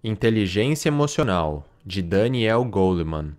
Inteligência Emocional, de Daniel Goleman.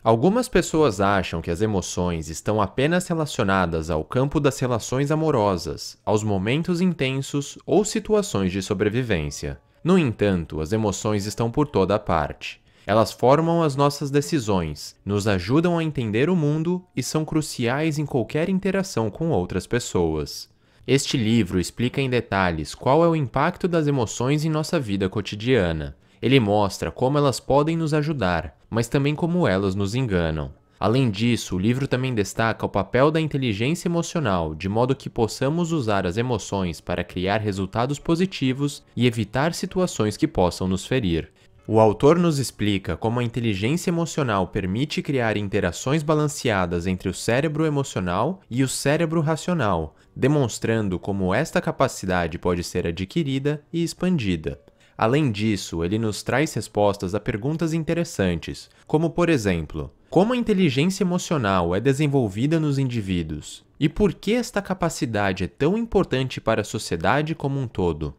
Algumas pessoas acham que as emoções estão apenas relacionadas ao campo das relações amorosas, aos momentos intensos ou situações de sobrevivência. No entanto, as emoções estão por toda parte. Elas formam as nossas decisões, nos ajudam a entender o mundo e são cruciais em qualquer interação com outras pessoas. Este livro explica em detalhes qual é o impacto das emoções em nossa vida cotidiana. Ele mostra como elas podem nos ajudar, mas também como elas nos enganam. Além disso, o livro também destaca o papel da inteligência emocional, de modo que possamos usar as emoções para criar resultados positivos e evitar situações que possam nos ferir. O autor nos explica como a inteligência emocional permite criar interações balanceadas entre o cérebro emocional e o cérebro racional, demonstrando como esta capacidade pode ser adquirida e expandida. Além disso, ele nos traz respostas a perguntas interessantes, como por exemplo, como a inteligência emocional é desenvolvida nos indivíduos? E por que esta capacidade é tão importante para a sociedade como um todo?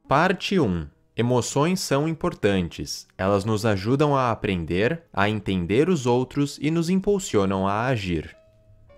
Parte 1. Emoções são importantes. Elas nos ajudam a aprender, a entender os outros e nos impulsionam a agir.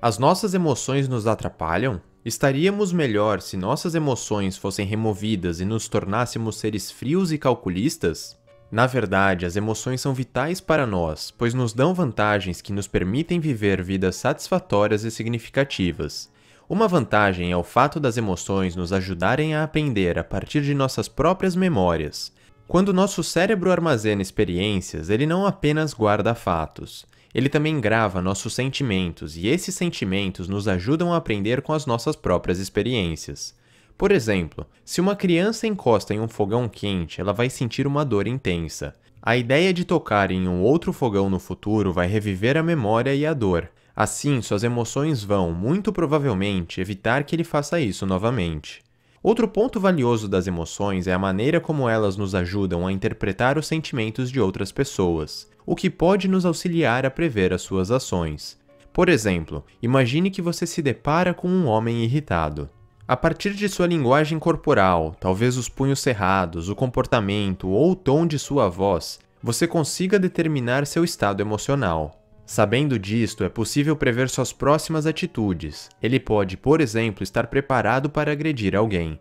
As nossas emoções nos atrapalham? Estaríamos melhor se nossas emoções fossem removidas e nos tornássemos seres frios e calculistas? Na verdade, as emoções são vitais para nós, pois nos dão vantagens que nos permitem viver vidas satisfatórias e significativas. Uma vantagem é o fato das emoções nos ajudarem a aprender a partir de nossas próprias memórias. Quando nosso cérebro armazena experiências, ele não apenas guarda fatos. Ele também grava nossos sentimentos, e esses sentimentos nos ajudam a aprender com as nossas próprias experiências. Por exemplo, se uma criança encosta em um fogão quente, ela vai sentir uma dor intensa. A ideia de tocar em um outro fogão no futuro vai reviver a memória e a dor. Assim, suas emoções vão, muito provavelmente, evitar que ele faça isso novamente. Outro ponto valioso das emoções é a maneira como elas nos ajudam a interpretar os sentimentos de outras pessoas, o que pode nos auxiliar a prever as suas ações. Por exemplo, imagine que você se depara com um homem irritado. A partir de sua linguagem corporal, talvez os punhos cerrados, o comportamento ou o tom de sua voz, você consiga determinar seu estado emocional. Sabendo disto, é possível prever suas próximas atitudes. Ele pode, por exemplo, estar preparado para agredir alguém.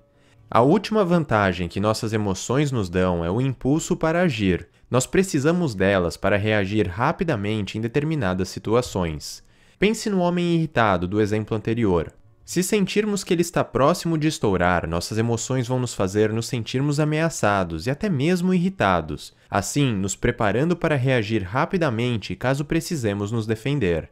A última vantagem que nossas emoções nos dão é o impulso para agir. Nós precisamos delas para reagir rapidamente em determinadas situações. Pense no homem irritado do exemplo anterior. Se sentirmos que ele está próximo de estourar, nossas emoções vão nos fazer nos sentirmos ameaçados e até mesmo irritados, assim nos preparando para reagir rapidamente caso precisemos nos defender.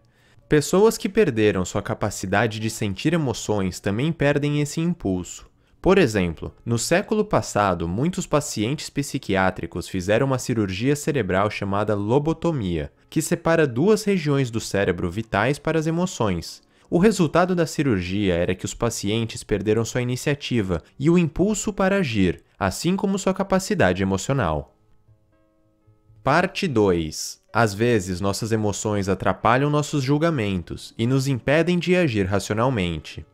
Pessoas que perderam sua capacidade de sentir emoções também perdem esse impulso. Por exemplo, no século passado, muitos pacientes psiquiátricos fizeram uma cirurgia cerebral chamada lobotomia, que separa duas regiões do cérebro vitais para as emoções. O resultado da cirurgia era que os pacientes perderam sua iniciativa e o impulso para agir, assim como sua capacidade emocional. Parte 2. Às vezes, nossas emoções atrapalham nossos julgamentos e nos impedem de agir racionalmente.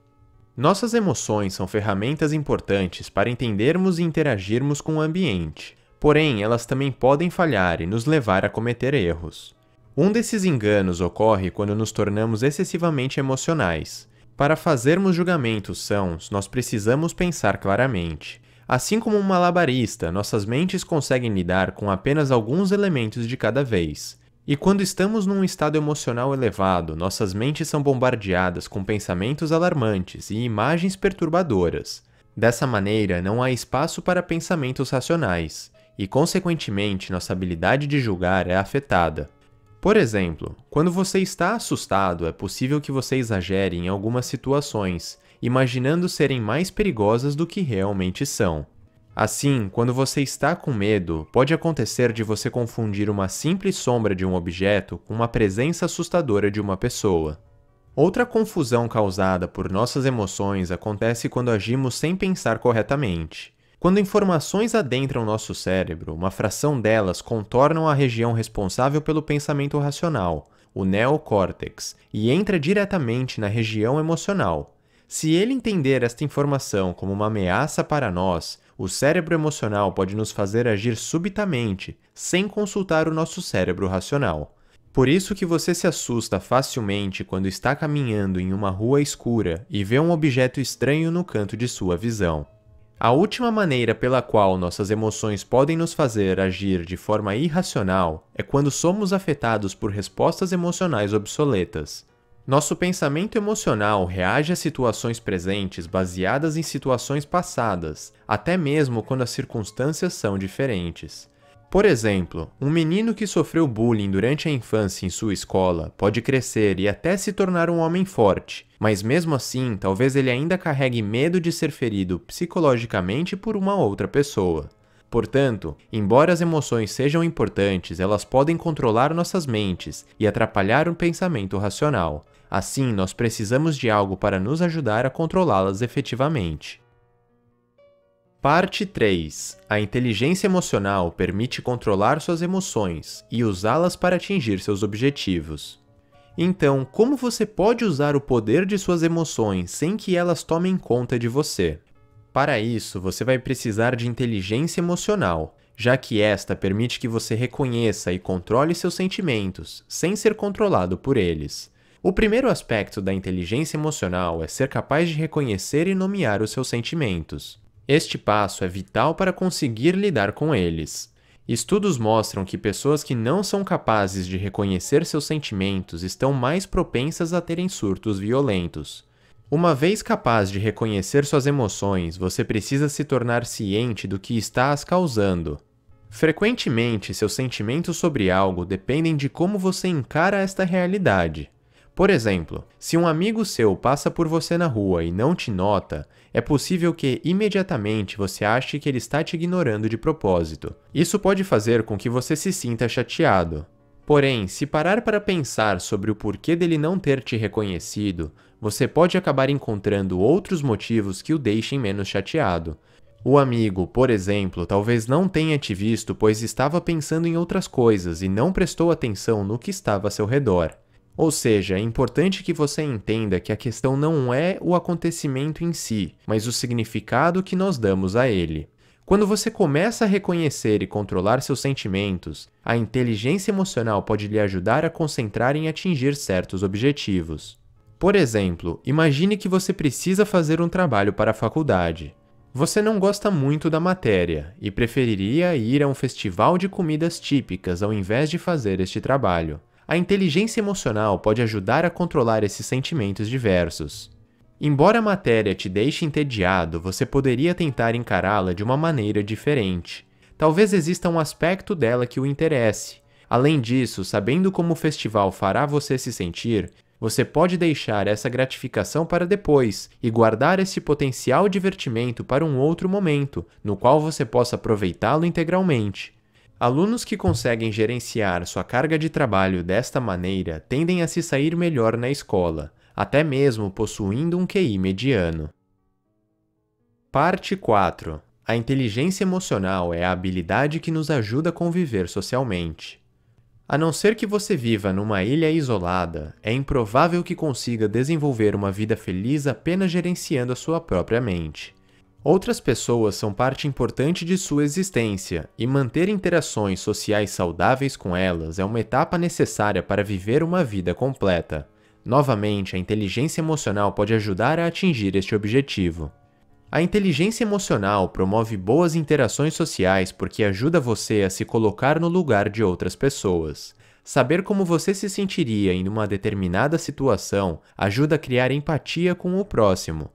Nossas emoções são ferramentas importantes para entendermos e interagirmos com o ambiente, porém, elas também podem falhar e nos levar a cometer erros. Um desses enganos ocorre quando nos tornamos excessivamente emocionais. Para fazermos julgamentos sãos, nós precisamos pensar claramente. Assim como um malabarista, nossas mentes conseguem lidar com apenas alguns elementos de cada vez. E quando estamos num estado emocional elevado, nossas mentes são bombardeadas com pensamentos alarmantes e imagens perturbadoras. Dessa maneira, não há espaço para pensamentos racionais, e, consequentemente, nossa habilidade de julgar é afetada. Por exemplo, quando você está assustado, é possível que você exagere em algumas situações, imaginando serem mais perigosas do que realmente são. Assim, quando você está com medo, pode acontecer de você confundir uma simples sombra de um objeto com uma presença assustadora de uma pessoa. Outra confusão causada por nossas emoções acontece quando agimos sem pensar corretamente. Quando informações adentram nosso cérebro, uma fração delas contornam a região responsável pelo pensamento racional, o neocórtex, e entra diretamente na região emocional. Se ele entender esta informação como uma ameaça para nós, o cérebro emocional pode nos fazer agir subitamente, sem consultar o nosso cérebro racional. Por isso que você se assusta facilmente quando está caminhando em uma rua escura e vê um objeto estranho no canto de sua visão. A última maneira pela qual nossas emoções podem nos fazer agir de forma irracional é quando somos afetados por respostas emocionais obsoletas. Nosso pensamento emocional reage a situações presentes baseadas em situações passadas, até mesmo quando as circunstâncias são diferentes. Por exemplo, um menino que sofreu bullying durante a infância em sua escola pode crescer e até se tornar um homem forte, mas mesmo assim, talvez ele ainda carregue medo de ser ferido psicologicamente por uma outra pessoa. Portanto, embora as emoções sejam importantes, elas podem controlar nossas mentes e atrapalhar o pensamento racional. Assim, nós precisamos de algo para nos ajudar a controlá-las efetivamente. Parte 3. A inteligência emocional permite controlar suas emoções e usá-las para atingir seus objetivos. Então, como você pode usar o poder de suas emoções sem que elas tomem conta de você? Para isso, você vai precisar de inteligência emocional, já que esta permite que você reconheça e controle seus sentimentos, sem ser controlado por eles. O primeiro aspecto da inteligência emocional é ser capaz de reconhecer e nomear os seus sentimentos. Este passo é vital para conseguir lidar com eles. Estudos mostram que pessoas que não são capazes de reconhecer seus sentimentos estão mais propensas a terem surtos violentos. Uma vez capaz de reconhecer suas emoções, você precisa se tornar ciente do que está as causando. Frequentemente, seus sentimentos sobre algo dependem de como você encara esta realidade. Por exemplo, se um amigo seu passa por você na rua e não te nota, é possível que imediatamente você ache que ele está te ignorando de propósito. Isso pode fazer com que você se sinta chateado. Porém, se parar para pensar sobre o porquê dele não ter te reconhecido, você pode acabar encontrando outros motivos que o deixem menos chateado. O amigo, por exemplo, talvez não tenha te visto pois estava pensando em outras coisas e não prestou atenção no que estava a seu redor. Ou seja, é importante que você entenda que a questão não é o acontecimento em si, mas o significado que nós damos a ele. Quando você começa a reconhecer e controlar seus sentimentos, a inteligência emocional pode lhe ajudar a concentrar em atingir certos objetivos. Por exemplo, imagine que você precisa fazer um trabalho para a faculdade. Você não gosta muito da matéria e preferiria ir a um festival de comidas típicas ao invés de fazer este trabalho. A inteligência emocional pode ajudar a controlar esses sentimentos diversos. Embora a matéria te deixe entediado, você poderia tentar encará-la de uma maneira diferente. Talvez exista um aspecto dela que o interesse. Além disso, sabendo como o festival fará você se sentir, você pode deixar essa gratificação para depois e guardar esse potencial divertimento para um outro momento, no qual você possa aproveitá-lo integralmente. Alunos que conseguem gerenciar sua carga de trabalho desta maneira tendem a se sair melhor na escola, até mesmo possuindo um QI mediano. Parte 4. A inteligência emocional é a habilidade que nos ajuda a conviver socialmente. A não ser que você viva numa ilha isolada, é improvável que consiga desenvolver uma vida feliz apenas gerenciando a sua própria mente. Outras pessoas são parte importante de sua existência, e manter interações sociais saudáveis com elas é uma etapa necessária para viver uma vida completa. Novamente, a inteligência emocional pode ajudar a atingir este objetivo. A inteligência emocional promove boas interações sociais porque ajuda você a se colocar no lugar de outras pessoas. Saber como você se sentiria em uma determinada situação ajuda a criar empatia com o próximo.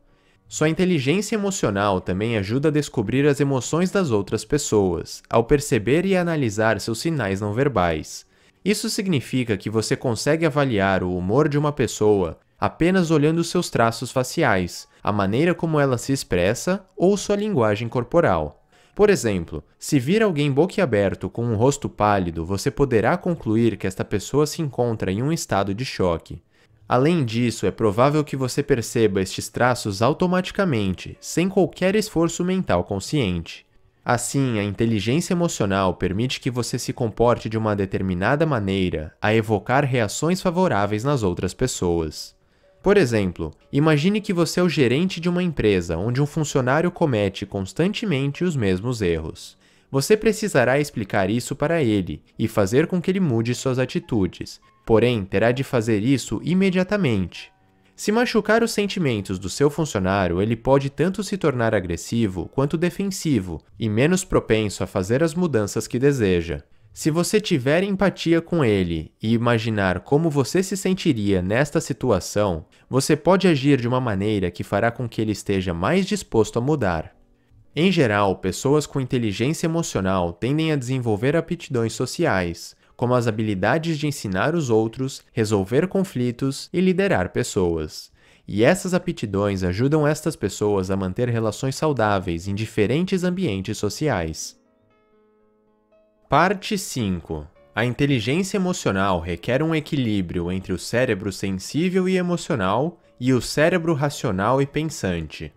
Sua inteligência emocional também ajuda a descobrir as emoções das outras pessoas, ao perceber e analisar seus sinais não verbais. Isso significa que você consegue avaliar o humor de uma pessoa apenas olhando seus traços faciais, a maneira como ela se expressa ou sua linguagem corporal. Por exemplo, se vir alguém boquiaberto com um rosto pálido, você poderá concluir que esta pessoa se encontra em um estado de choque. Além disso, é provável que você perceba estes traços automaticamente, sem qualquer esforço mental consciente. Assim, a inteligência emocional permite que você se comporte de uma determinada maneira a evocar reações favoráveis nas outras pessoas. Por exemplo, imagine que você é o gerente de uma empresa onde um funcionário comete constantemente os mesmos erros. Você precisará explicar isso para ele e fazer com que ele mude suas atitudes, porém terá de fazer isso imediatamente. Se machucar os sentimentos do seu funcionário, ele pode tanto se tornar agressivo quanto defensivo e menos propenso a fazer as mudanças que deseja. Se você tiver empatia com ele e imaginar como você se sentiria nesta situação, você pode agir de uma maneira que fará com que ele esteja mais disposto a mudar. Em geral, pessoas com inteligência emocional tendem a desenvolver aptidões sociais, como as habilidades de ensinar os outros, resolver conflitos e liderar pessoas. E essas aptidões ajudam estas pessoas a manter relações saudáveis em diferentes ambientes sociais. Parte 5. A inteligência emocional requer um equilíbrio entre o cérebro sensível e emocional e o cérebro racional e pensante.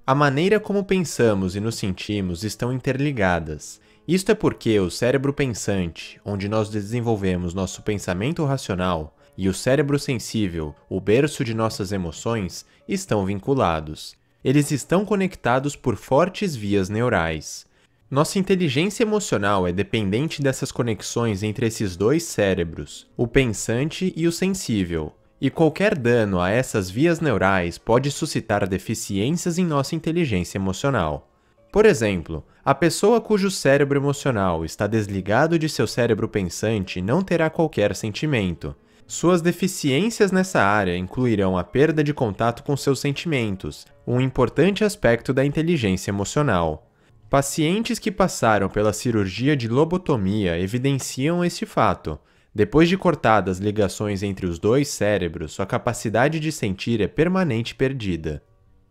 A maneira como pensamos e nos sentimos estão interligadas. Isto é porque o cérebro pensante, onde nós desenvolvemos nosso pensamento racional, e o cérebro sensível, o berço de nossas emoções, estão vinculados. Eles estão conectados por fortes vias neurais. Nossa inteligência emocional é dependente dessas conexões entre esses dois cérebros, o pensante e o sensível, e qualquer dano a essas vias neurais pode suscitar deficiências em nossa inteligência emocional. Por exemplo, a pessoa cujo cérebro emocional está desligado de seu cérebro pensante não terá qualquer sentimento. Suas deficiências nessa área incluirão a perda de contato com seus sentimentos, um importante aspecto da inteligência emocional. Pacientes que passaram pela cirurgia de lobotomia evidenciam este fato. Depois de cortadas ligações entre os dois cérebros, sua capacidade de sentir é permanente perdida.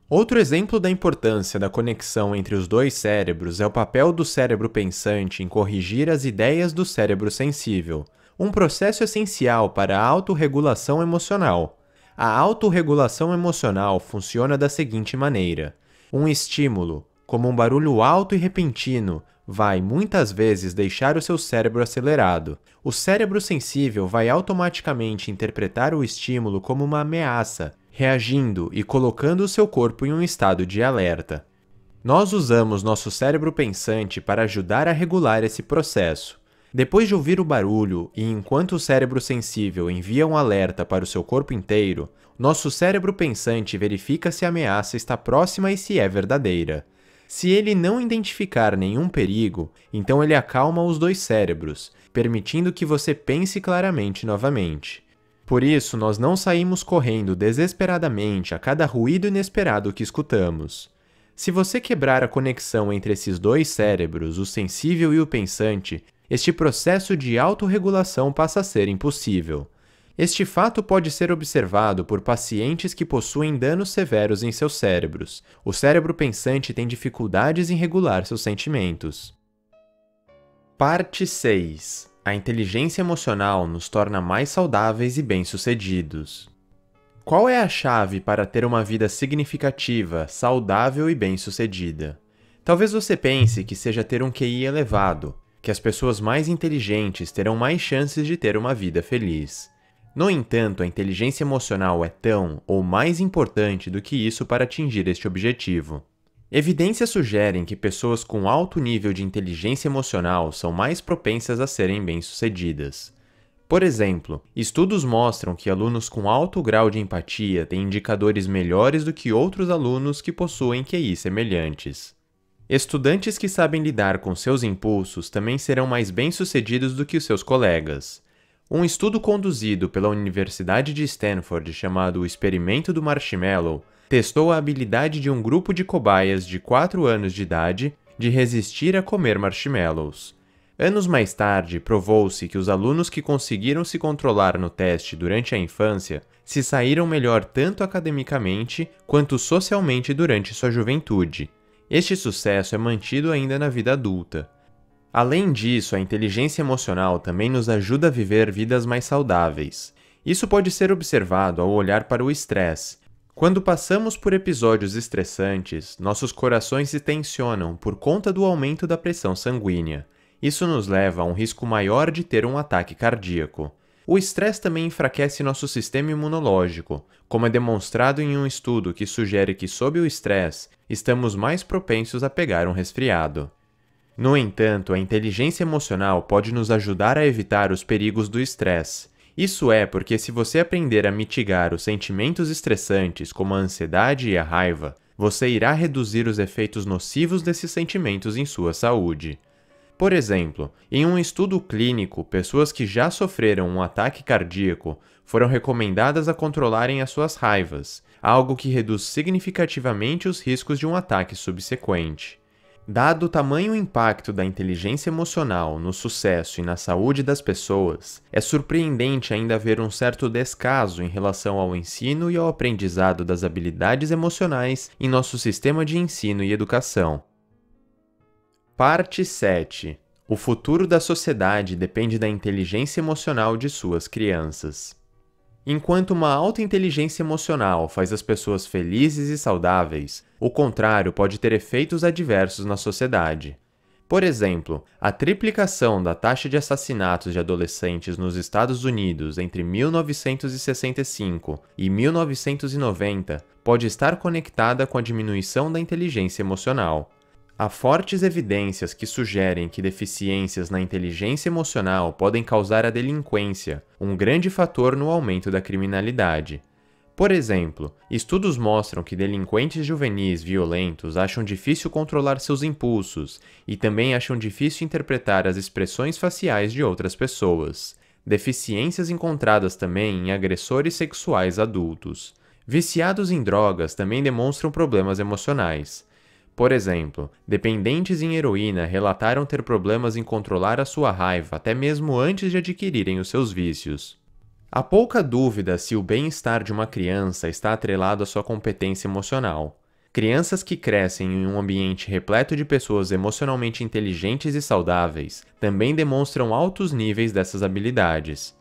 Outro exemplo da importância da conexão entre os dois cérebros é o papel do cérebro pensante em corrigir as ideias do cérebro sensível, um processo essencial para a autorregulação emocional. A autorregulação emocional funciona da seguinte maneira: um estímulo, como um barulho alto e repentino, vai muitas vezes deixar o seu cérebro acelerado. O cérebro sensível vai automaticamente interpretar o estímulo como uma ameaça, reagindo e colocando o seu corpo em um estado de alerta. Nós usamos nosso cérebro pensante para ajudar a regular esse processo. Depois de ouvir o barulho e enquanto o cérebro sensível envia um alerta para o seu corpo inteiro, nosso cérebro pensante verifica se a ameaça está próxima e se é verdadeira. Se ele não identificar nenhum perigo, então ele acalma os dois cérebros, permitindo que você pense claramente novamente. Por isso, nós não saímos correndo desesperadamente a cada ruído inesperado que escutamos. Se você quebrar a conexão entre esses dois cérebros, o sensível e o pensante, este processo de autorregulação passa a ser impossível. Este fato pode ser observado por pacientes que possuem danos severos em seus cérebros. O cérebro pensante tem dificuldades em regular seus sentimentos. Parte 6. A inteligência emocional nos torna mais saudáveis e bem-sucedidos. Qual é a chave para ter uma vida significativa, saudável e bem-sucedida? Talvez você pense que seja ter um QI elevado, que as pessoas mais inteligentes terão mais chances de ter uma vida feliz. No entanto, a inteligência emocional é tão ou mais importante do que isso para atingir este objetivo. Evidências sugerem que pessoas com alto nível de inteligência emocional são mais propensas a serem bem-sucedidas. Por exemplo, estudos mostram que alunos com alto grau de empatia têm indicadores melhores do que outros alunos que possuem QI semelhantes. Estudantes que sabem lidar com seus impulsos também serão mais bem-sucedidos do que os seus colegas. Um estudo conduzido pela Universidade de Stanford chamado Experimento do Marshmallow testou a habilidade de um grupo de cobaias de 4 anos de idade de resistir a comer marshmallows. Anos mais tarde, provou-se que os alunos que conseguiram se controlar no teste durante a infância se saíram melhor tanto academicamente quanto socialmente durante sua juventude. Este sucesso é mantido ainda na vida adulta. Além disso, a inteligência emocional também nos ajuda a viver vidas mais saudáveis. Isso pode ser observado ao olhar para o estresse. Quando passamos por episódios estressantes, nossos corações se tensionam por conta do aumento da pressão sanguínea. Isso nos leva a um risco maior de ter um ataque cardíaco. O estresse também enfraquece nosso sistema imunológico, como é demonstrado em um estudo que sugere que, sob o estresse, estamos mais propensos a pegar um resfriado. No entanto, a inteligência emocional pode nos ajudar a evitar os perigos do estresse. Isso é porque, se você aprender a mitigar os sentimentos estressantes, como a ansiedade e a raiva, você irá reduzir os efeitos nocivos desses sentimentos em sua saúde. Por exemplo, em um estudo clínico, pessoas que já sofreram um ataque cardíaco foram recomendadas a controlarem as suas raivas, algo que reduz significativamente os riscos de um ataque subsequente. Dado o tamanho impacto da inteligência emocional no sucesso e na saúde das pessoas, é surpreendente ainda ver um certo descaso em relação ao ensino e ao aprendizado das habilidades emocionais em nosso sistema de ensino e educação. Parte 7. O futuro da sociedade depende da inteligência emocional de suas crianças. Enquanto uma alta inteligência emocional faz as pessoas felizes e saudáveis, o contrário pode ter efeitos adversos na sociedade. Por exemplo, a triplicação da taxa de assassinatos de adolescentes nos Estados Unidos entre 1965 e 1990 pode estar conectada com a diminuição da inteligência emocional. Há fortes evidências que sugerem que deficiências na inteligência emocional podem causar a delinquência, um grande fator no aumento da criminalidade. Por exemplo, estudos mostram que delinquentes juvenis violentos acham difícil controlar seus impulsos e também acham difícil interpretar as expressões faciais de outras pessoas. Deficiências encontradas também em agressores sexuais adultos. Viciados em drogas também demonstram problemas emocionais. Por exemplo, dependentes em heroína relataram ter problemas em controlar a sua raiva até mesmo antes de adquirirem os seus vícios. Há pouca dúvida se o bem-estar de uma criança está atrelado à sua competência emocional. Crianças que crescem em um ambiente repleto de pessoas emocionalmente inteligentes e saudáveis também demonstram altos níveis dessas habilidades.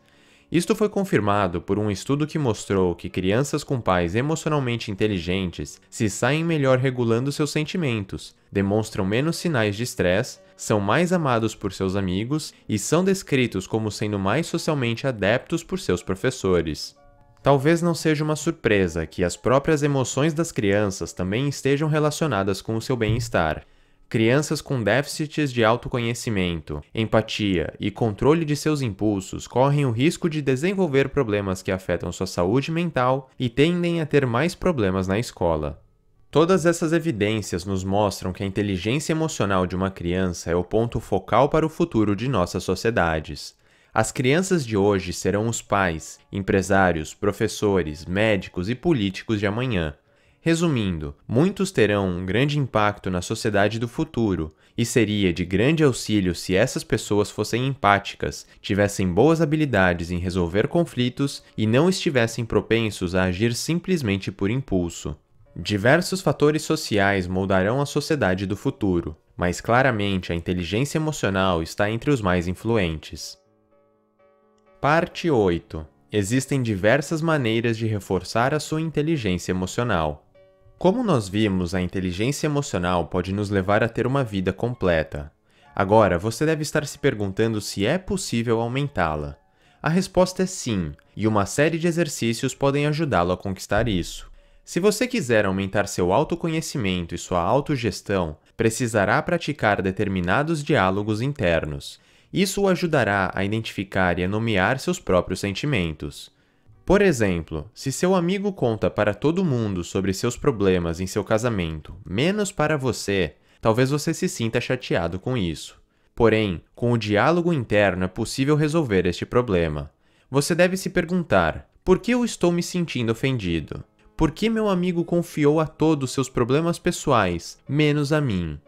Isto foi confirmado por um estudo que mostrou que crianças com pais emocionalmente inteligentes se saem melhor regulando seus sentimentos, demonstram menos sinais de estresse, são mais amados por seus amigos e são descritos como sendo mais socialmente adeptos por seus professores. Talvez não seja uma surpresa que as próprias emoções das crianças também estejam relacionadas com o seu bem-estar. Crianças com déficits de autoconhecimento, empatia e controle de seus impulsos correm o risco de desenvolver problemas que afetam sua saúde mental e tendem a ter mais problemas na escola. Todas essas evidências nos mostram que a inteligência emocional de uma criança é o ponto focal para o futuro de nossas sociedades. As crianças de hoje serão os pais, empresários, professores, médicos e políticos de amanhã. Resumindo, muitos terão um grande impacto na sociedade do futuro, e seria de grande auxílio se essas pessoas fossem empáticas, tivessem boas habilidades em resolver conflitos e não estivessem propensos a agir simplesmente por impulso. Diversos fatores sociais moldarão a sociedade do futuro, mas claramente a inteligência emocional está entre os mais influentes. Parte 8. Existem diversas maneiras de reforçar a sua inteligência emocional. Como nós vimos, a inteligência emocional pode nos levar a ter uma vida completa. Agora, você deve estar se perguntando se é possível aumentá-la. A resposta é sim, e uma série de exercícios podem ajudá-lo a conquistar isso. Se você quiser aumentar seu autoconhecimento e sua autogestão, precisará praticar determinados diálogos internos. Isso o ajudará a identificar e a nomear seus próprios sentimentos. Por exemplo, se seu amigo conta para todo mundo sobre seus problemas em seu casamento, menos para você, talvez você se sinta chateado com isso. Porém, com o diálogo interno é possível resolver este problema. Você deve se perguntar: por que eu estou me sentindo ofendido? Por que meu amigo confiou a todos seus problemas pessoais, menos a mim?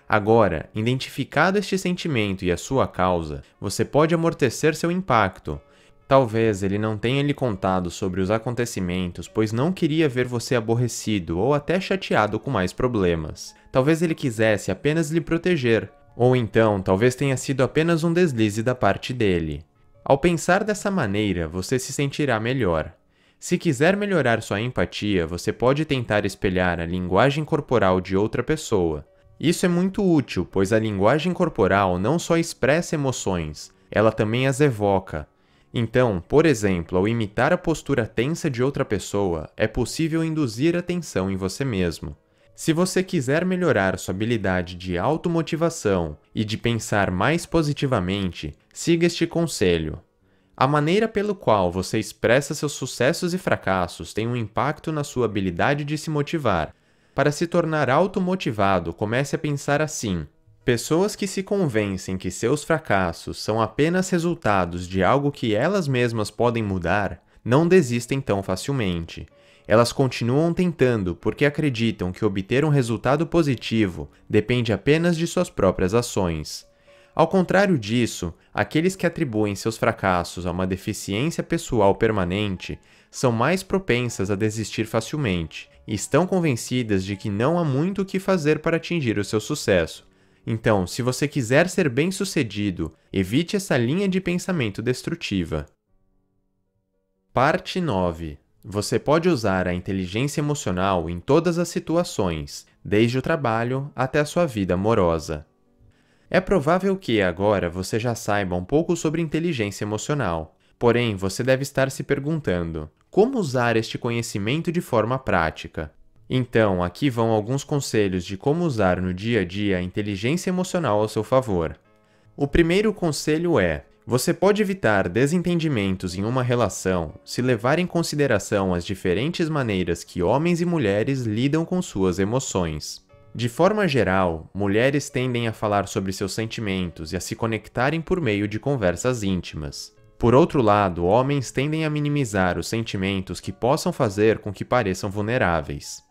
Agora, identificado este sentimento e a sua causa, você pode amortecer seu impacto. Talvez ele não tenha lhe contado sobre os acontecimentos, pois não queria ver você aborrecido ou até chateado com mais problemas. Talvez ele quisesse apenas lhe proteger, ou então talvez tenha sido apenas um deslize da parte dele. Ao pensar dessa maneira, você se sentirá melhor. Se quiser melhorar sua empatia, você pode tentar espelhar a linguagem corporal de outra pessoa. Isso é muito útil, pois a linguagem corporal não só expressa emoções, ela também as evoca. Então, por exemplo, ao imitar a postura tensa de outra pessoa, é possível induzir a tensão em você mesmo. Se você quiser melhorar sua habilidade de automotivação e de pensar mais positivamente, siga este conselho. A maneira pelo qual você expressa seus sucessos e fracassos tem um impacto na sua habilidade de se motivar. Para se tornar automotivado, comece a pensar assim: pessoas que se convencem que seus fracassos são apenas resultados de algo que elas mesmas podem mudar, não desistem tão facilmente. Elas continuam tentando porque acreditam que obter um resultado positivo depende apenas de suas próprias ações. Ao contrário disso, aqueles que atribuem seus fracassos a uma deficiência pessoal permanente são mais propensas a desistir facilmente e estão convencidas de que não há muito o que fazer para atingir o seu sucesso. Então, se você quiser ser bem-sucedido, evite essa linha de pensamento destrutiva. Parte 9. Você pode usar a inteligência emocional em todas as situações, desde o trabalho até a sua vida amorosa. É provável que agora você já saiba um pouco sobre inteligência emocional. Porém, você deve estar se perguntando: como usar este conhecimento de forma prática? Então, aqui vão alguns conselhos de como usar no dia a dia a inteligência emocional ao seu favor. O primeiro conselho é: você pode evitar desentendimentos em uma relação se levar em consideração as diferentes maneiras que homens e mulheres lidam com suas emoções. De forma geral, mulheres tendem a falar sobre seus sentimentos e a se conectarem por meio de conversas íntimas. Por outro lado, homens tendem a minimizar os sentimentos que possam fazer com que pareçam vulneráveis.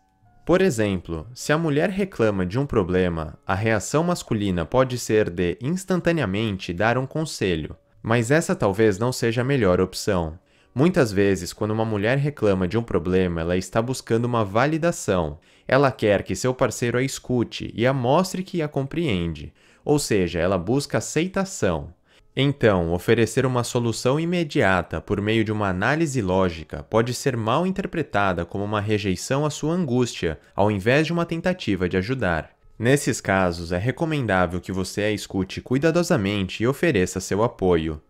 Por exemplo, se a mulher reclama de um problema, a reação masculina pode ser de instantaneamente dar um conselho, mas essa talvez não seja a melhor opção. Muitas vezes, quando uma mulher reclama de um problema, ela está buscando uma validação. Ela quer que seu parceiro a escute e a mostre que a compreende, ou seja, ela busca aceitação. Então, oferecer uma solução imediata por meio de uma análise lógica pode ser mal interpretada como uma rejeição à sua angústia, ao invés de uma tentativa de ajudar. Nesses casos, é recomendável que você a escute cuidadosamente e ofereça seu apoio.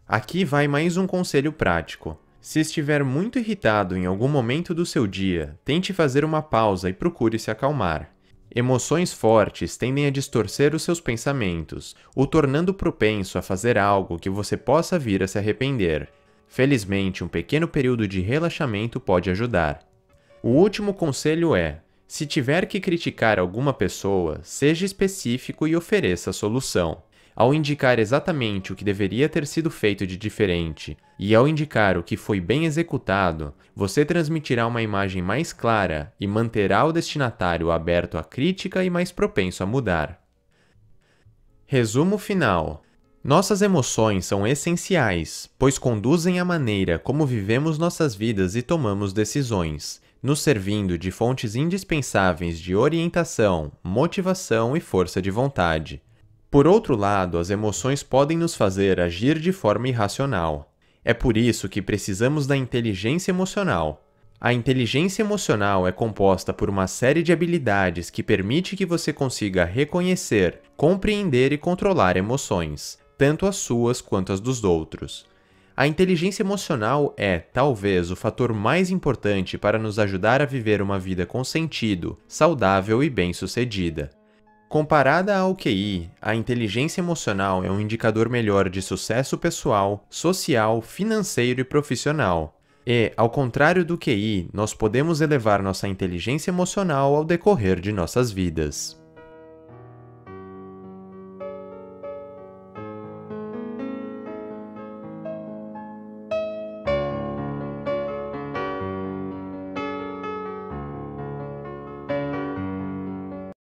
Aqui vai mais um conselho prático. Se estiver muito irritado em algum momento do seu dia, tente fazer uma pausa e procure se acalmar. Emoções fortes tendem a distorcer os seus pensamentos, o tornando propenso a fazer algo que você possa vir a se arrepender. Felizmente, um pequeno período de relaxamento pode ajudar. O último conselho é: se tiver que criticar alguma pessoa, seja específico e ofereça a solução. Ao indicar exatamente o que deveria ter sido feito de diferente e ao indicar o que foi bem executado, você transmitirá uma imagem mais clara e manterá o destinatário aberto à crítica e mais propenso a mudar. Resumo final. Nossas emoções são essenciais, pois conduzem a maneira como vivemos nossas vidas e tomamos decisões, nos servindo de fontes indispensáveis de orientação, motivação e força de vontade. Por outro lado, as emoções podem nos fazer agir de forma irracional. É por isso que precisamos da inteligência emocional. A inteligência emocional é composta por uma série de habilidades que permite que você consiga reconhecer, compreender e controlar emoções, tanto as suas quanto as dos outros. A inteligência emocional é, talvez, o fator mais importante para nos ajudar a viver uma vida com sentido, saudável e bem-sucedida. Comparada ao QI, a inteligência emocional é um indicador melhor de sucesso pessoal, social, financeiro e profissional. E, ao contrário do QI, nós podemos elevar nossa inteligência emocional ao decorrer de nossas vidas.